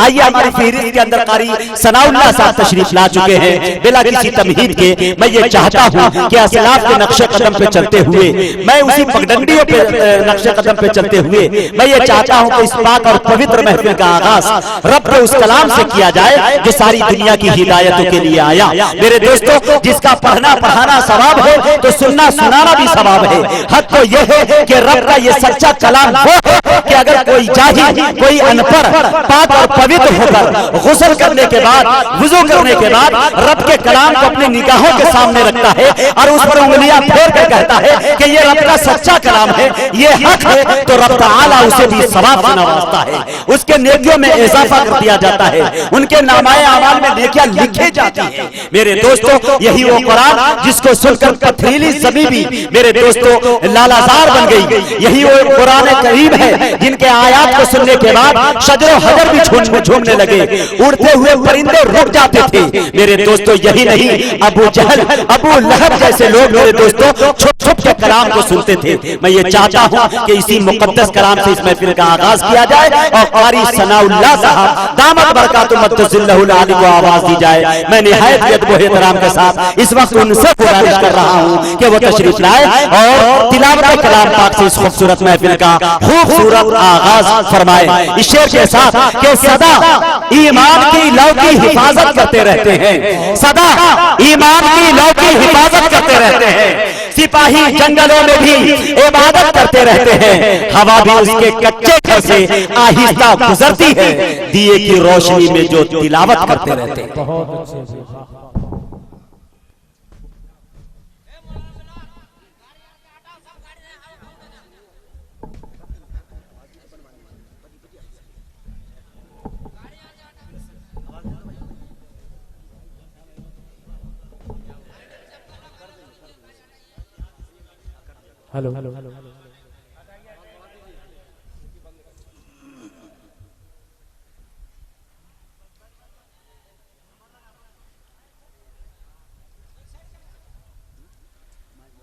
आइए हमारी फहरिस्त के अंदर कारी सनाउल्लाह साहब तशरीफ ला चुके हैं। बिला किसी तमहीद के मैं ये चाहता हूँ कि असलाफ के नक्शे कदम पे चलते हुए, मैं उसी पगडंडियों पे नक्शे कदम पे चलते हुए मैं ये चाहता हूँ कि इस पाक और पवित्र महफिल का आगाज रब के उस कलाम से किया जाए जो सारी दुनिया की हिदायतों के लिए आया। मेरे दोस्तों, जिसका पढ़ना पढ़ाना सवाब है तो सुनना सुनाना भी सवाब है। हद तो यह है कि रब का ये सच्चा कलाम वो है कि अगर कोई जाहिल, कोई अनपढ़ पाक और पवित्र होकर गुस्ल करने के बाद, वुजू करने के बाद रब के कलाम को अपनी निगाहों के सामने रखता है और उस पर उंगलियां फेर कर कहता है कि ये रब का सच्चा कलाम है, ये हक है, तो रब ताला उसे भी सवाब से नवाजता है, उसके नेकियों में इजाफा कर दिया जाता है, उनके नामाए अमाल में नेकियां लिखी जाती है। मेरे दोस्तों, यही वो कुरान जिसको सुनकर पथरीली ज़मीं भी मेरे दोस्तों लालाजार बन गई। यही वो कुरान करीम है जिनके आयात को सुनने के बाद शजर हजर भी झूमने लगे, उड़ते हुए परिंदे रुक जाते थे। मेरे दोस्तों, यही नहीं, अबू जहल, अबू लहब जैसे लोग मेरे दोस्तों छुप छुप के कलाम को सुनते थे। मैं ये चाहता हूँ कि इसी मुकद्दस कलाम से इस महफिल का आगाज किया जाए और कारी सनाउल्लाह साहब दामत बरकातुहु मद्दसिल्लहुल आली को आवाज दी जाए। मैं निहायत अदब व एहतराम के साथ इस वक्त उनसे गुजारिश कर रहा हूँ कि वो तशरीफ लाए और तिलावत कलाम पाक से इस खूबसूरत महफिल का खूबसूरत आगाज फरमाए। इस शेर के साथ कि सदा ईमान की लौ की हिफाजत करते रहते हैं, सदा ईमान की लौ की हिफाजत करते रहते हैं, सिपाही जंगलों में भी इबादत करते रहते हैं, हवा भी उसके कच्चे घर से आहिस्ता गुजरती है, दिए की रोशनी में जो तिलावत करते रहते हैं। बहुत अच्छे। हेलो,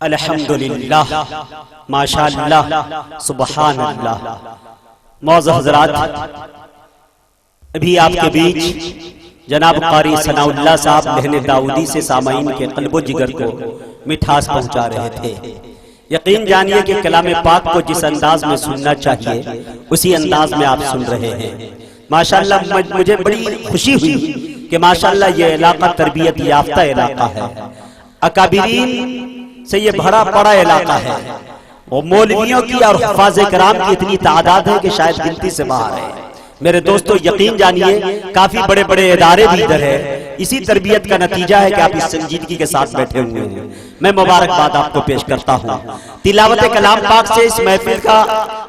अल्हम्दुलिल्लाह माशाअल्लाह सुबहान अल्लाह। मौज़ हज़रात, अभी आपके बीच जनाब क़ारी सनाउल्लाह साहब लहने दाऊदी से सामाईन के क़ल्बो जिगर को मिठास पहुंचा रहे थे। यकीन जानिए कि कलाम पाक को जिस अंदाज में सुनना चाहिए उसी अंदाज में आप सुन रहे हैं। माशाअल्लाह मुझे बड़ी खुशी हुई कि माशाअल्लाह ये इलाका तरबियत याफ्ता इलाका है, अकाबिरीन से ये भरा पड़ा इलाका है, और मौलवियों की और हुफ़ाज़ कराम की इतनी तादाद है कि शायद गिनती से बाहर है। मेरे दोस्तों यकीन जानिए काफी बड़े बड़े इदारे भी इधर है। इसी तरबियत का नतीजा है कि आप इस संजीदगी के साथ बैठे हुए हैं। मैं मुबारकबाद आपको पेश करता हूँ। तिलावत कलाम पाक से इस महफिल का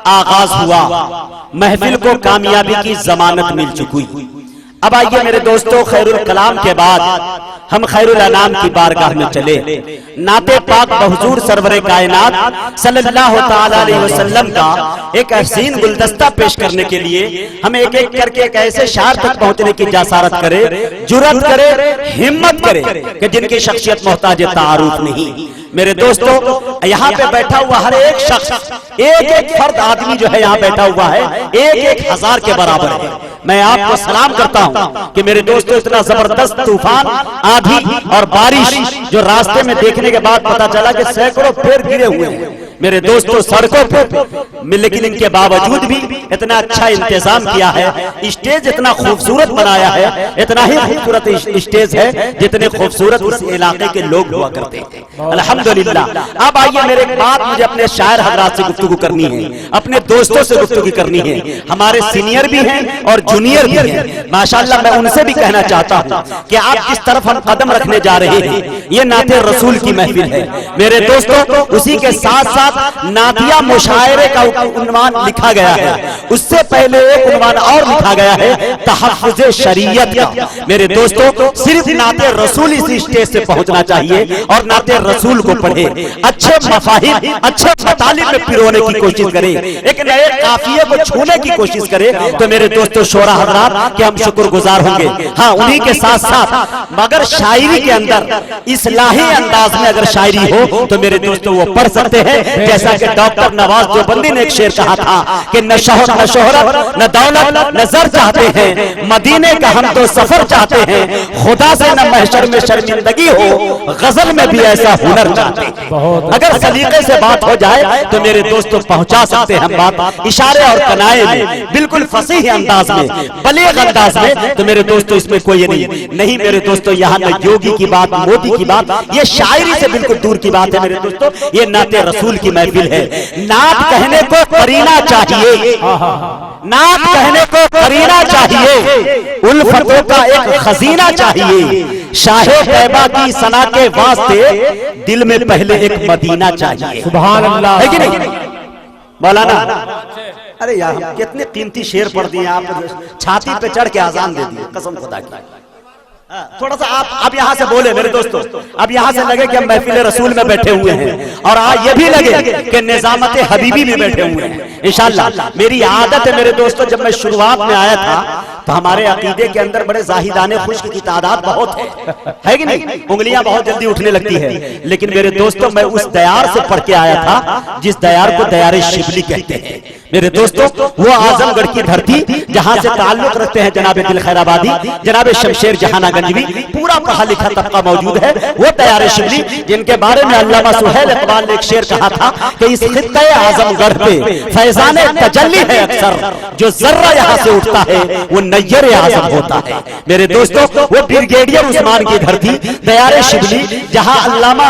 आगाज हुआ, महफिल को कामयाबी की जमानत मिल चुकी। अब आइए मेरे दोस्तों, खैरुल कलाम के बाद हम खैरुल अनाम की बारगाह में चले। नाते पाक बहुजूर सरवरे कायनात सल्लल्लाहु तआला अलैहि वसल्लम का एक हसीन गुलदस्ता पेश करने के लिए हम एक एक करके एक ऐसे शार तक पहुंचने की जासारत करे, जुर्रत करे, हिम्मत करे कि जिनकी शख्सियत मोहताज तारुफ नहीं। मेरे दोस्तों, यहाँ पे बैठा हुआ हर एक शख्स, एक एक फर्द आदमी जो है यहाँ बैठा हुआ है, एक एक हजार के बराबर है। मैं आपको सलाम करता हूँ कि मेरे दोस्तों इतना जबरदस्त तूफान, आंधी और बारिश जो रास्ते में देखने के बाद पता चला कि सैकड़ों पेड़ गिरे हुए हैं मेरे दोस्तों सड़कों पर, लेकिन इनके बावजूद भी इतना अच्छा इंतजाम किया है, स्टेज इतना खूबसूरत बनाया है, इतना ही खूबसूरत स्टेज है जितने खूबसूरत उस इलाके के लोग हुआ करते हैं। अल्हम्दुलिल्लाह। अब आइए मेरे एक बात मुझे अपने शायर हजरात से गुफ्तगू करनी है, अपने दोस्तों से गुफ्तगू करनी है। हमारे सीनियर भी हैं और जूनियर भी हैं। माशाअल्लाह मैं उनसे भी कहना चाहता हूँ कि आप जिस तरफ हम कदम रखने जा रहे हैं, ये नाते रसूल की महफिल है मेरे दोस्तों। उसी के साथ साथ नातिया मुशायरे का उन्वान लिखा गया है, उससे पहले एक उन्वान और लिखा गया है तहफ़्फ़ुज़ शरीयत का। मेरे दोस्तों सिर्फ नाते रसूल इसी स्टेज से पहुंचना चाहिए और नाते रसूल को पढ़े, अच्छे मफाहिम, अच्छे मतालिब में पिरोने की कोशिश करे, एक नए काफिये को छूने की कोशिश करे। तो मेरे दोस्तों शोरा हज़रात के हम शुक्रगुजार होंगे। हाँ, उन्हीं के साथ साथ मगर शायरी के अंदर इस्लाही अंदाज में अगर शायरी हो तो मेरे दोस्तों वो पढ़ सकते हैं। जैसा कि डॉक्टर नवाज देवबंदी ने एक शेर कहा था कि न शोहरत न दौलत न ज़र चाहते हैं, मदीने का हम तो सफर चाहते हैं, खुदा से न महशर में शर्मिंदगी हो, गजल में भी ऐसा हुनर चाहते हैं। अगर सलीके से बात हो जाए तो मेरे दोस्तों पहुंचा सकते हैं हम बात इशारे और कनाए में, बिल्कुल फसीह अंदाज में, बलीग अंदाज में। तो मेरे दोस्तों इसमें कोई नहीं मेरे दोस्तों, यहाँ न योगी की बात, मोदी की बात, ये शायरी से बिल्कुल दूर की बात है मेरे दोस्तों। ये नाते रसूल की महफिल है। नात कहने को करीना चाहिए, नात कहने को करीना चाहिए, उल्फतों का एक खजीना चाहिए, शाहे तैबा की सना के वास्ते दिल में पहले एक मदीना चाहिए। सुभान अल्लाह, है कि नहीं मौलाना? अरे यार कितने कीमती शेर पढ़ दिए आप, छाती पे चढ़ के आजान दे दिए, कसम खुदा की। थोड़ा सा आप यहाँ से बोले मेरे दोस्तों, अब यहाँ से लगे कि हम महफिल रसूल में बैठे हुए हैं, और ये भी लगे कि निजामत हबीबी में बैठे हुए हैं इंशाअल्लाह। मेरी आदत है मेरे दोस्तों, जब मैं शुरुआत में आया था तो हमारे अकीदे के अंदर बड़े जाहिदाने खुश्क की तादाद बहुत है कि नहीं? उंगलियां बहुत जल्दी उठने लगती है। लेकिन मेरे दोस्तों मैं उस दयार से पढ़ के आया था जिस दयार को दयार शिबली कहते हैं। मेरे दोस्तों वो आजमगढ़ की धरती जहां से ताल्लुक रखते हैं जनाब दिल खैराबादी, जनाब शमशेर जहाना गंजवी, पूरा पढ़ा लिखा तबका मौजूद है। वो दयार शिबली जिनके बारे में अल्लामा सुहैल इकबाल ने एक शेर कहा था कि इस खित्ते आजमगढ़ पे फैजाने तजल्ली है अक्सर, जो जर्रा यहाँ से उठता है वो नय्यर आजम होता है। मेरे दोस्तों वो ब्रिगेडियर उस्मान की धरती दयार शिबली, जहां अल्लामा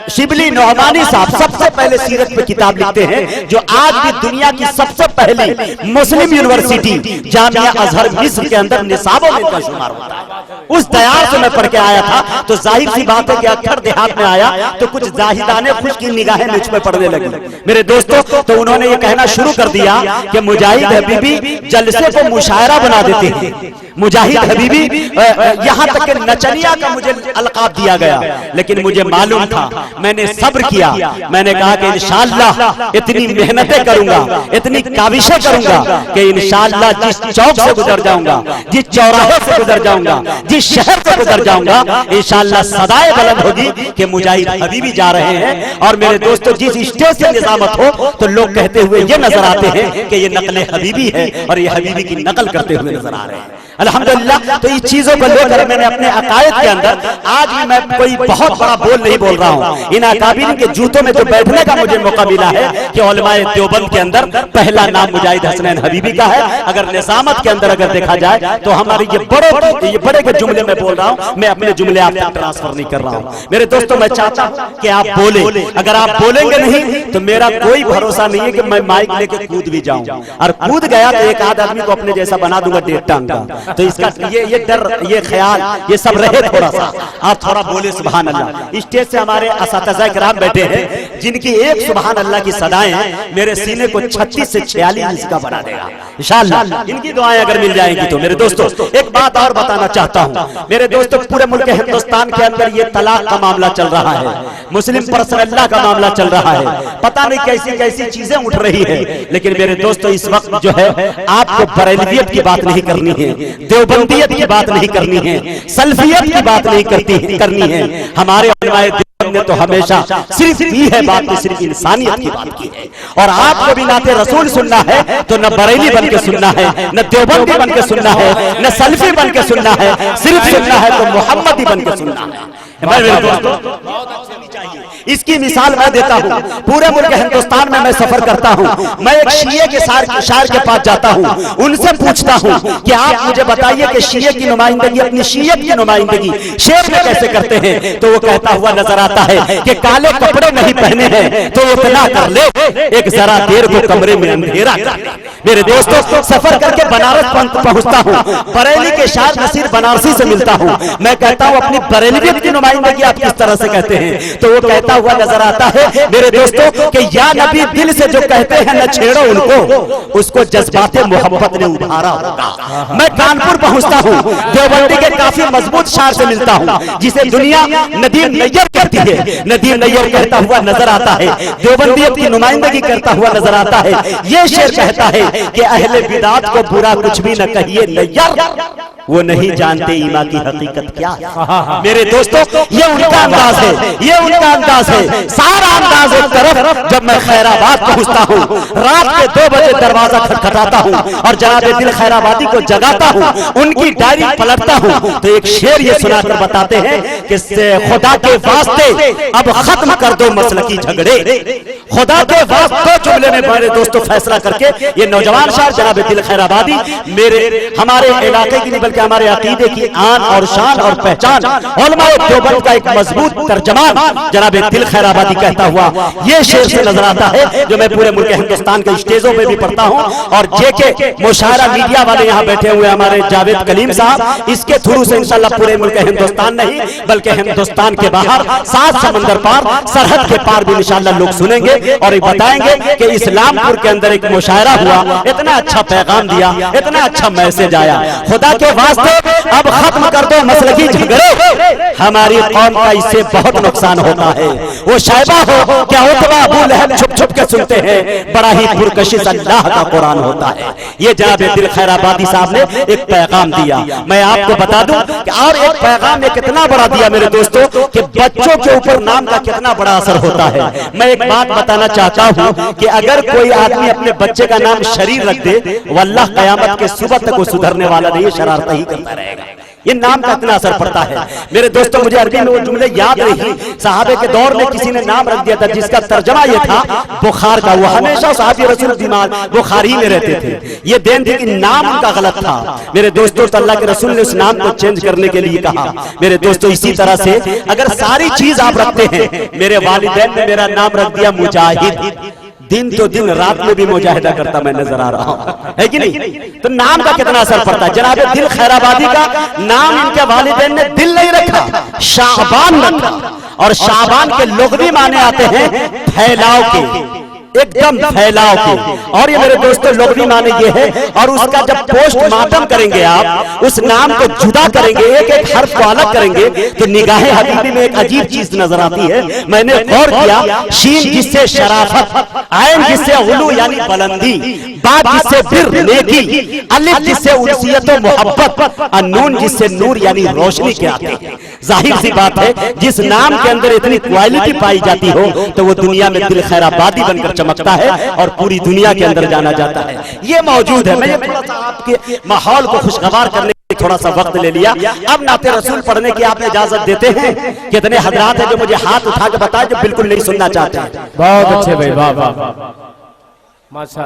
शिबली नौमानी साहब सबसे पहले सीरत पे किताब लिखते हैं, जो आज भी दुनिया की सबसे पहली मुस्लिम यूनिवर्सिटी जामिया अजहर मिस्र के अंदर निसाबों में का शुमार होता है। उस दयार से मैं पढ़ के आया था। तो जाहिर सी बात है कि अक्सर देहात में आया तो कुछ जाहिदाने खुश की निगाहें मुझ पे पड़ने लगी मेरे दोस्तों। तो उन्होंने ये कहना शुरू कर दिया कि मुजाहिद हबीबी जलसे को मुशायरा बना देते हैं, मुजाहिद हबीबी यहाँ तक के नचनिया का मुझे अलकाब दिया गया। लेकिन मुझे मालूम था, मैंने सब्र किया, मैंने कहा कि इंशाअल्लाह इतनी मेहनतें करूंगा, इतनी काविशें करूंगा कि इंशाअल्लाह जिस चौक से गुजर जाऊंगा, जिस चौराहे से गुजर जाऊंगा, जिस शहर से गुजर जाऊंगा, इंशाअल्लाह सदाएं बुलंद होगी कि मुजाहिद हबीबी जा रहे हैं। और मेरे दोस्तों जिस स्टेज से निजामत हो तो लोग कहते हुए ये नजर आते हैं कि ये नकले हबीबी है और ये हबीबी की नकल करते हुए नजर आ रहे हैं। अल्हम्दुलिल्लाह। तो इस चीजों को लेकर मैंने अपने अकायद के अंदर आज भी मैं कोई बहुत बड़ा बोल नहीं बोल रहा हूँ। इन अकाबिर के जूतों में जो बैठने का मुझे मौका मिला है कि उलमाए देवबंद के अंदर पहला नाम मुजाहिद हसनैन हबीबी का है। अगर निजामत के अंदर अगर देखा जाए तो हमारे ये बड़े के जुमले में बोल रहा हूँ, मैं अपने जुमले आप तक ट्रांसफर नहीं कर रहा हूँ। मेरे दोस्तों, मैं चाहता हूँ कि आप बोले। अगर आप बोलेंगे नहीं तो मेरा कोई भरोसा नहीं है कि मैं माइक लेके कूद भी जाऊं, और कूद गया तो एक आध आदमी को अपने जैसा बना दूंगा 1.5 टांग का। तो इसका ये डर, ये ख्याल, ये सब रहे थोड़ा सा। आप थोड़ा बोले सुभान अल्लाह। स्टेज से हमारे असातिज़ा किराम बैठे हैं जिनकी एक सुभान अल्लाह की सदाएं मेरे सीने को 36 से 46 का बना देगा इंशाअल्लाह। इनकी दुआएं अगर मिल जाएंगी तो मेरे दोस्तों, एक बात और बताना चाहता हूं मेरे दोस्तों, पूरे मुल्क हिंदुस्तान के अंदर ये तलाक का मामला चल रहा है, मुस्लिम पर्सनल्लाह का मामला चल रहा है, पता नहीं कैसी कैसी चीजें उठ रही है। लेकिन मेरे दोस्तों, इस वक्त जो है आपको बरेलवियत की बात नहीं करनी है, देवबंदियत की बात नहीं करनी है, सल्फियत की बात नहीं करनी है। हमारे उलमाए देवबंद ने तो हमेशा सिर्फ ये है बात, सिर्फ इंसानियत की बात की है। और आपको भी नाते रसूल सुनना है तो न बरेली बन के सुनना है, न देवबंदी बन के सुनना है, न सल्फी बन के सुनना है, सिर्फ सुनना है तो मोहम्मदी बन के सुनना है। मेरे दोस्तों, इसकी मिसाल मैं देता हूँ। पूरे मुल्क हिंदुस्तान में मैं सफर करता हूँ, मैं एक शिये के शायर के पास जाता हूँ, उनसे पूछता हूँ कि आप मुझे बताइए कि शिये की नुमाइंदगी, अपनी शियत की नुमाइंदगी शेर में कैसे करते हैं। तो वो कहता हुआ नजर आता है कि काले कपड़े नहीं पहने हैं तो इतना कर ले, एक जरा देर को कमरे में अंधेरा कर ले। मेरे दोस्तों, सफर करके बनारस पहुंचता हूँ, बरेली के शायर नसीर बनारसी से मिलता हूँ, मैं कहता हूँ अपनी बरेलियत की नुमाइंदगी आप किस तरह से कहते हैं। तो वो कहता हुआ नजर आता है मेरे दोस्तों कि या नबी दिल से जो कहते हैं न छेड़ो उनको, उसको जज्बाते मोहब्बत ने उभारा होगा। मैं कानपुर पहुंचता हूं, देवबंदी के काफी मजबूत शायर से मिलता हूं जिसे दुनिया नदीम नैयर कहती है। नदीम नैयर कहता हुआ नजर आता है, देवबंदियत की नुमाइंदगी करता हुआ नजर आता है। ये शेर कहता है कि अहले बिदात को बुरा कुछ भी न कहिए नैयर, वो नहीं जानते ईमान की हकीकत क्या है। मेरे दोस्तों, ये उनका अंदाज है, ये उनका अंदाज है। सारा अंदाज एक तरफ, जब मैं खैराबाद पहुंचता हूँ, रात के 2 बजे दरवाजा खटखटाता हूँ और जनाबे दिल खैराबादी को जगाता हूँ, उनकी डायरी पलटता हूँ तो एक शेर ये सुनाकर बताते हैं कि खुदा के वास्ते अब खत्म कर दो मसलकी झगड़े। खुदा के वास्ते जुमले में मेरे दोस्तों फैसला करके ये नौजवान शायर जनाबे दिल खैराबादी हमारे इलाके की नहीं बल्कि हमारे अकीदे की आन और शान और पहचान, उलमाए देवबंद का एक मजबूत तर्जमान जनाबे दिल खैराबादी कहता हुआ ये शेर से नजर आता है, जो मैं पूरे मुल्क हिंदुस्तान के स्टेजों पे भी पढ़ता हूं। और जेके मुशायरा मीडिया वाले यहाँ बैठे हुए हमारे जावेद कलीम साहब, इसके थ्रू से इंशाल्लाह पूरे मुल्क हिंदुस्तान नहीं बल्कि हिंदुस्तान के बाहर 7 समंदर पार, सरहद के पार भी इंशाल्लाह लोग सुनेंगे और बताएंगे कि इस्लामपुर के अंदर एक मुशायरा हुआ, इतना अच्छा पैगाम दिया, इतना अच्छा मैसेज आया। खुदा के वास्ते अब खत्म कर दो मसलकी झगड़े, हमारी कौम का इससे बहुत नुकसान होता है। वो शायबा हो क्या उतबा अबू लहब छुप छुप के सुनते हैं, बड़ा ही पुरकशिश अल्लाह का कुरान होता है। ये जनाब दिल खैराबादी साहब ने एक पैगाम दिया, मैं आपको बता दूं कि और एक पैगाम ने कितना बड़ा दिया मेरे दोस्तों कि बच्चों के ऊपर नाम का कितना बड़ा असर होता है। मैं एक बात बताना चाहता हूं कि अगर कोई आदमी अपने बच्चे का नाम शरीर रख दे, वल्लाह कयामत के सुबह तक वो सुधरने वाला नहीं, शरारत ही करता रहेगा। ये नाम का इतना असर पड़ता है मेरे दोस्तों। मुझे अरबी में वो जुमले याद नहीं, सहाबे के दौर में किसी ने नाम रख दिया था जिसका तर्जमा ये था बुखार का। वो हमेशा सहाबी रसूल बीमार बुखारी में रहते थे। ये देन थी कि नाम उनका गलत था मेरे दोस्तों, तो अल्लाह के रसूल ने उस नाम को चेंज करने के लिए कहा। मेरे दोस्तों, इसी तरह से अगर सारी चीज आप रखते हैं, मेरे वालिदैन ने मेरा नाम रख दिया मुजाहिद, दिन तो दिन रात में भी मुजाहिदा करता मैं नजर आ रहा हूं, है कि नहीं। तो नाम का कितना असर पड़ता है। जनाबे दिल खैराबादी का नाम इनके वालिदैन ने दिल नहीं रखा, शाबान रखा, और शाबान के लुग़वी माने आते हैं फैलाव के, एकदम फैलाव के। और ये मेरे दोस्तों लुग़वी माने ये है। और उसका जब पोस्टमार्टम करेंगे आप, उस नाम को जुदा करेंगे, एक एक हर्फ को अलग करेंगे, तो निगाहे हबीबी में एक अजीब चीज नजर आती है। मैंने गौर किया, शीन जिससे शराफत, आयन जिससे उलू यानी बुलंदी, बात जिससे बिर नेकी, अलिफ जिससे उनसियत और मोहब्बत, और नून जिससे नूर यानी रोशनी के आते हैं। जाहिर सी बात है, जिस नाम के अंदर इतनी क्वालिटी पाई जाती हो तो वो दुनिया में दिल खैराबादी बनकर चमकता है और पूरी दुनिया के अंदर जाना जाता है। ये मौजूद है। मैं ये थोड़ा सा आपके माहौल को खुशगवार करने थोड़ा सा वक्त ले लिया। अब नाते रसूल पढ़ने की आप इजाजत देते हैं? कितने हजरात हैं जो मुझे हाथ उठा के बताए जो बिल्कुल नहीं सुनना चाहते? बहुत अच्छे भाई, वाह वाह माशा।